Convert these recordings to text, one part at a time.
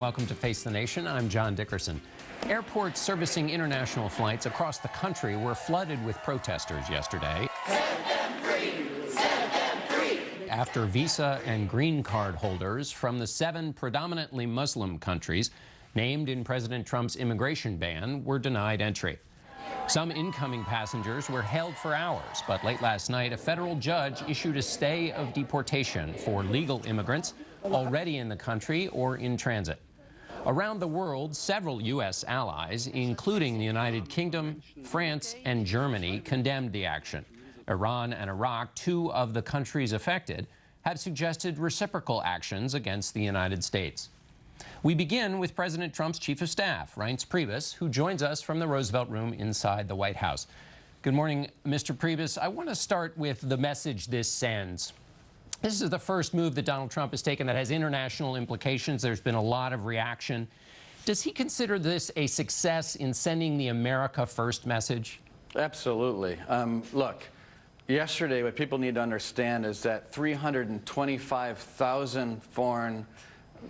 Welcome to Face the Nation. I'm John Dickerson. Airports servicing international flights across the country were flooded with protesters yesterday. Set them free! Set them free! After visa and green card holders from the 7 predominantly Muslim countries named in President Trump's immigration ban were denied entry. Some incoming passengers were held for hours, but late last night, a federal judge issued a stay of deportation for legal immigrants already in the country or in transit. Around the world, several U.S. allies, including the United Kingdom, France, and Germany, condemned the action. Iran and Iraq, 2 of the countries affected, have suggested reciprocal actions against the United States. We begin with President Trump's chief of staff, Reince Priebus, who joins us from the Roosevelt Room inside the White House. Good morning, Mr. Priebus. I want to start with the message this sends. This is the first move that Donald Trump has taken that has international implications. There's been a lot of reaction. Does he consider this a success in sending the America First message? Absolutely. Look, yesterday what people need to understand is that 325,000 foreign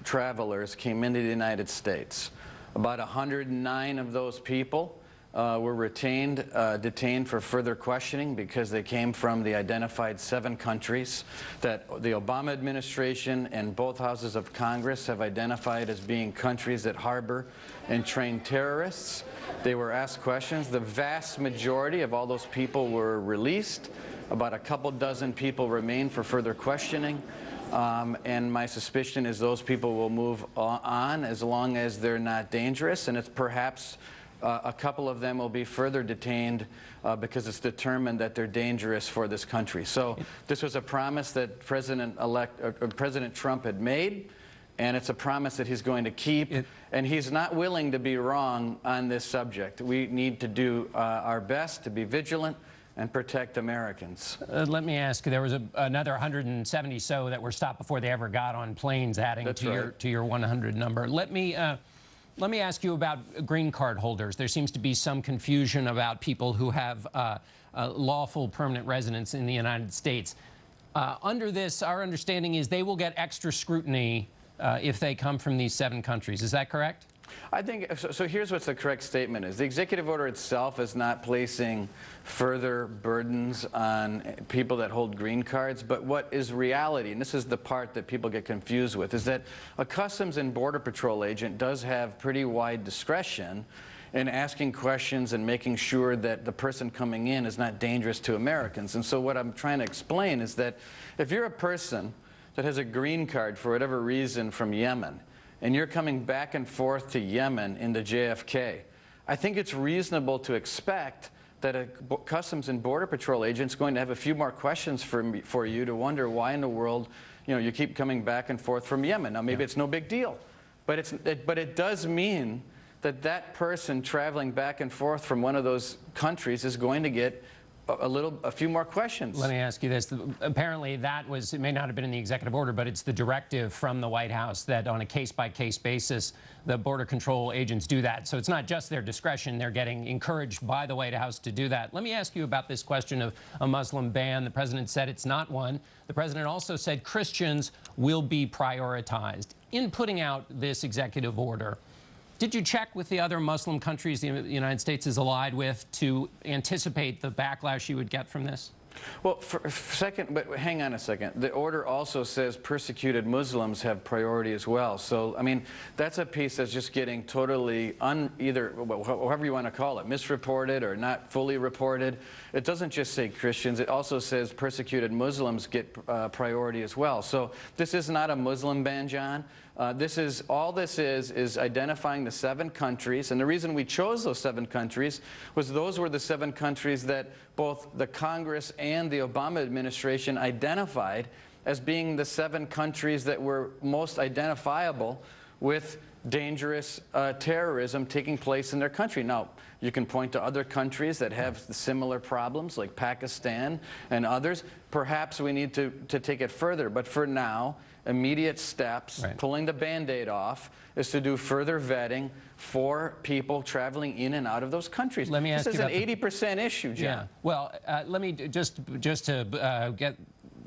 travelers came into the United States. About 109 of those people were detained for further questioning because they came from the identified 7 countries that the Obama administration and both houses of Congress have identified as being countries that harbor and train terrorists. They were asked questions. The vast majority of all those people were released. About a couple dozen people remain for further questioning. And my suspicion is those people will move on as long as they're not dangerous, and it's perhaps a couple of them will be further detained because it's determined that they're dangerous for this country. So this was a promise that President Trump had made, and it's a promise that he's going to keep, and he's not willing to be wrong on this subject. We need to do our best to be vigilant and protect Americans. Let me ask, there was another 170 so that were stopped before they ever got on planes, adding to your 100 number. Let me ask you about green card holders. There seems to be some confusion about people who have lawful permanent residence in the United States. Under this, our understanding is they will get extra scrutiny if they come from these 7 countries. Is that correct? I think so. Here's what the correct statement is. The executive order itself is not placing further burdens on people that hold green cards, but what is reality, and this is the part that people get confused with, is that a Customs and Border Patrol agent does have pretty wide discretion in asking questions and making sure that the person coming in is not dangerous to Americans. And so what I'm trying to explain is that if you're a person that has a green card for whatever reason from Yemen, and you're coming back and forth to Yemen into JFK, I think it's reasonable to expect that a Customs and Border Patrol agent's going to have a few more questions for you to wonder why in the world you keep coming back and forth from Yemen. Now, maybe it's no big deal, but it does mean that that person traveling back and forth from one of those countries is going to get a few more questions. Let me ask you this. Apparently it may not have been in the executive order, but it's the directive from the White House that on a case-by-case basis, the Border Control agents do that. So it's not just their discretion. They're getting encouraged by the White House to do that. Let me ask you about this question of a Muslim ban. The president said it's not one. The president also said Christians will be prioritized. In putting out this executive order, did you check with the other Muslim countries the United States is allied with to anticipate the backlash you would get from this? Well, but hang on a second. The order also says persecuted Muslims have priority as well. So, I mean, that's a piece that's just getting totally however you want to call it, misreported or not fully reported. It doesn't just say Christians. It also says persecuted Muslims get priority as well. So this is not a Muslim ban, John. All this is identifying the 7 countries, and the reason we chose those 7 countries was those were the 7 countries that both the Congress and the Obama administration identified as being the 7 countries that were most identifiable with dangerous terrorism taking place in their country. Now, you can point to other countries that have similar problems, like Pakistan and others. Perhaps we need to take it further, but for now, immediate steps, pulling the Band-Aid off, is to do further vetting for people traveling in and out of those countries. Let me ask this you is an 80% issue, John. Yeah. Well, let me just to get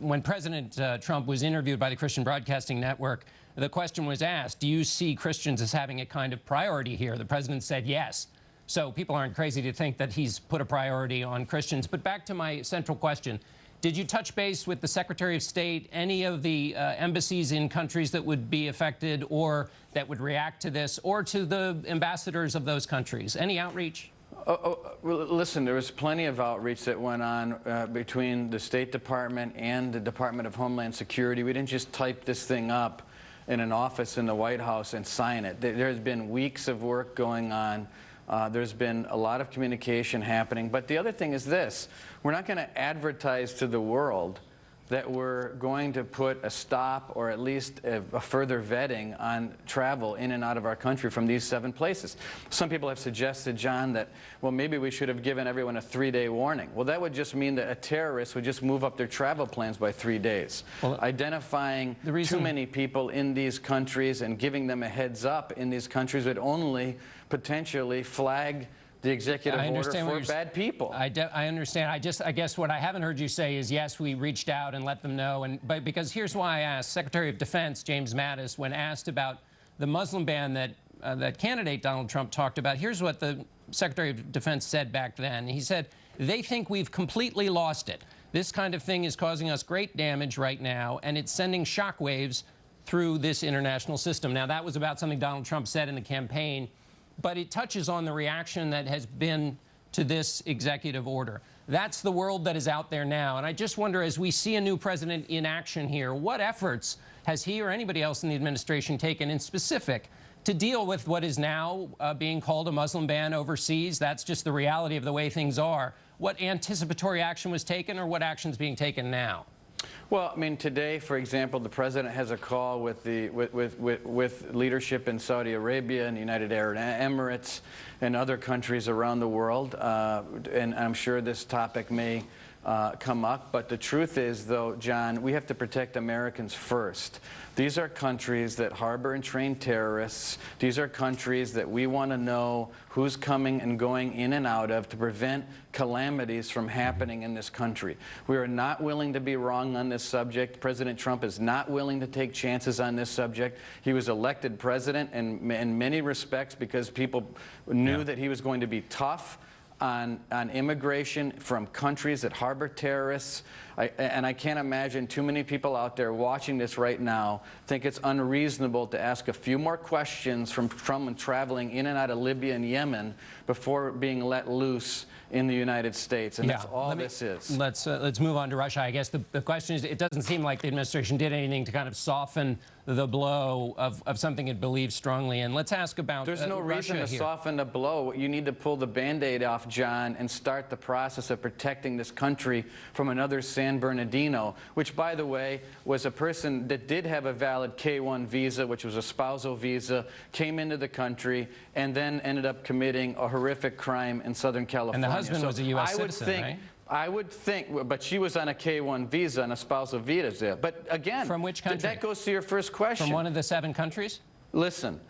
when President Trump was interviewed by the Christian Broadcasting Network, the question was asked, do you see Christians as having a kind of priority here? The president said yes. So people aren't crazy to think that he's put a priority on Christians. But back to my central question. Did you touch base with the Secretary of State, any of the embassies in countries that would be affected or that would react to this, or to the ambassadors of those countries? Any outreach? Well, listen, there was plenty of outreach that went on between the State Department and the Department of Homeland Security. We didn't just type this thing up in an office in the White House and sign it. There's been weeks of work going on. There's been a lot of communication happening. But the other thing is this. We're not going to advertise to the world that we're going to put a stop or at least a further vetting on travel in and out of our country from these 7 places. Some people have suggested, John, that, well, maybe we should have given everyone a 3-day warning. Well, that would just mean that a terrorist would just move up their travel plans by 3 days. Well, identifying too many people in these countries and giving them a heads up in these countries would only potentially flag the executive order for bad people. I understand. I guess what I haven't heard you say is, yes, we reached out and let them know. But because here's why I asked. Secretary of Defense James Mattis, when asked about the Muslim ban that candidate Donald Trump talked about, here's what the Secretary of Defense said back then. He said, they think we've completely lost it. This kind of thing is causing us great damage right now, and it's sending shockwaves through this international system. Now, that was about something Donald Trump said in the campaign, but it touches on the reaction that has been to this executive order. That's the world that is out there now. And I just wonder, as we see a new president in action here, what efforts has he or anybody else in the administration taken in specific to deal with what is now being called a Muslim ban overseas? That's just the reality of the way things are. What anticipatory action was taken, or what action is being taken now? Well, I mean, today, for example, the president has a call with leadership in Saudi Arabia and the United Arab Emirates and other countries around the world, and I'm sure this topic may come up. But the truth is, though, John, we have to protect Americans first. These are countries that harbor and train terrorists. These are countries that we want to know who's coming and going in and out of to prevent calamities from happening in this country. We are not willing to be wrong on this subject. President Trump is not willing to take chances on this subject. He was elected president in many respects because people knew that he was going to be tough on immigration from countries that harbor terrorists. And I can't imagine too many people out there watching this right now think it's unreasonable to ask a few more questions from Trump traveling in and out of Libya and Yemen before being let loose in the United States. And that's all this is. Let's move on to Russia. I guess the question is, it doesn't seem like the administration did anything to kind of soften the blow of something it believes strongly in. Let's ask about There's no reason to soften the blow. You need to pull the Band-Aid off, John, and start the process of protecting this country from another San Bernardino, which, by the way, was a person that did have a valid K-1 visa, which was a spousal visa, came into the country, and then ended up committing a horrific crime in Southern California. And the husband was a U.S. citizen, right? I would think, but she was on a K-1 visa and a spousal visa. But again, from which country? That goes to your first question. From one of the 7 countries? Listen.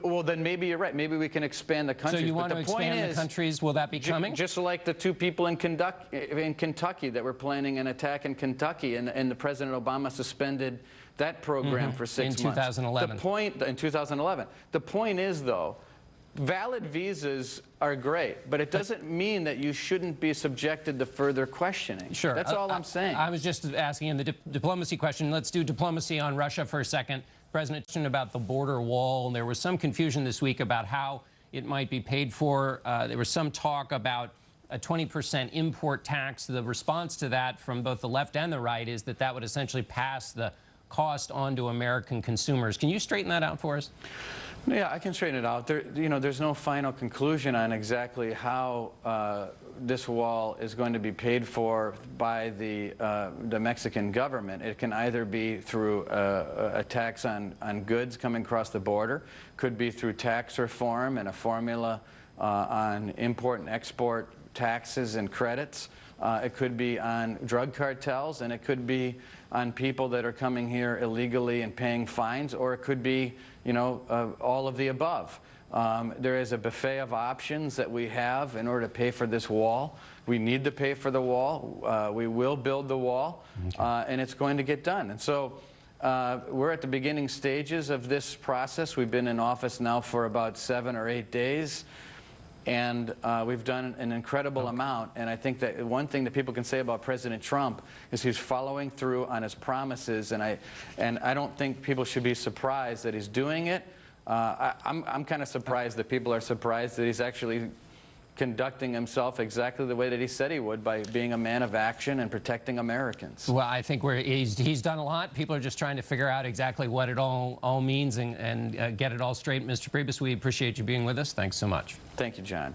Well, then maybe you're right. Maybe we can expand the countries. So you want to expand the countries? Will that be coming? Just like the 2 people in Kentucky that were planning an attack in Kentucky, and the President Obama suspended that program for 6 months. In 2011. In 2011. The point is, though, valid visas are great, but it doesn't mean that you shouldn't be subjected to further questioning. Sure. That's all I'm saying. I was just asking in the diplomacy question. Let's do diplomacy on Russia for a second. President mentioned about the border wall. There was some confusion this week about how it might be paid for. There was some talk about a 20% import tax. The response to that from both the left and the right is that that would essentially pass the cost on to American consumers. Can you straighten that out for us? Yeah, I can straighten it out. There's no final conclusion on exactly how this wall is going to be paid for by the Mexican government. It can either be through a tax on goods coming across the border, could be through tax reform and a formula on import and export taxes and credits. It could be on drug cartels, and it could be on people that are coming here illegally and paying fines, or it could be, all of the above. There is a buffet of options that we have in order to pay for this wall. We need to pay for the wall. We will build the wall, and it's going to get done. And so we're at the beginning stages of this process. We've been in office now for about 7 or 8 days, and we've done an incredible amount. And I think that one thing that people can say about President Trump is he's following through on his promises, and I don't think people should be surprised that he's doing it. I'm kind of surprised that people are surprised that he's actually conducting himself exactly the way that he said he would, by being a man of action and protecting Americans. Well, I think he's done a lot. People are just trying to figure out exactly what it all means and get it all straight. Mr. Priebus, we appreciate you being with us. Thanks so much. Thank you, John.